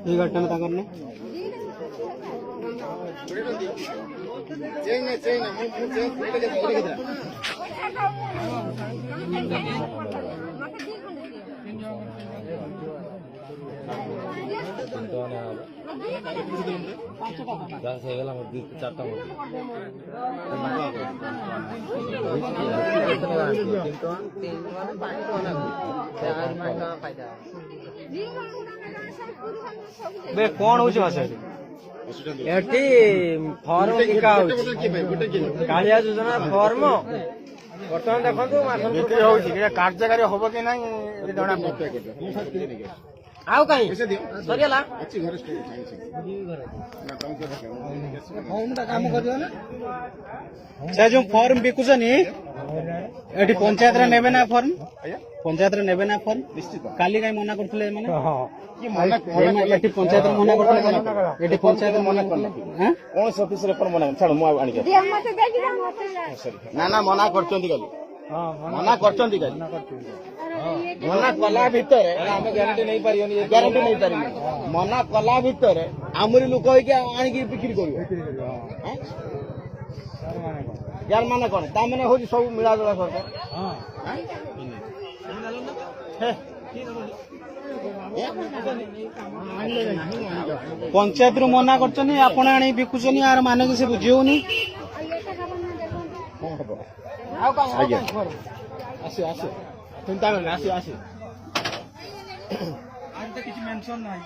ये घटना में करने कौन हो एटी फॉर्म किका कालिया योजना फॉर्म बर्तमान देखो कार्यकारी हम कि ना आउ कहीं सरीला से जो फॉर्म बिकुछन एटी पंचायत रे नेबे ना फॉर्म पंचायत रे नेबे ना फॉर्म काली काई मना करथले माने एटी पंचायत रे मना करथले एटी पंचायत रे मना करले हैं कोन ऑफिस रे पर मना छाड़ मु आनी के ना ना मना करचंदी गाली मना करचंदी गाली मना कला भितर हम ग्यारंटी नहीं पारियोनी ग्यारंटी नहीं पारि मना कला भितर आमरी लोक होई के आनी के बिक्री करियो यार माने कोन ता माने होजी सब मिला जला सरकार पंचायत रु मना करछनी आपण आनी बिकुछनी यार माने के से बुझियोनी आसे आसे चिंता करना आसे आसे आज तो किसी मेंशन नहीं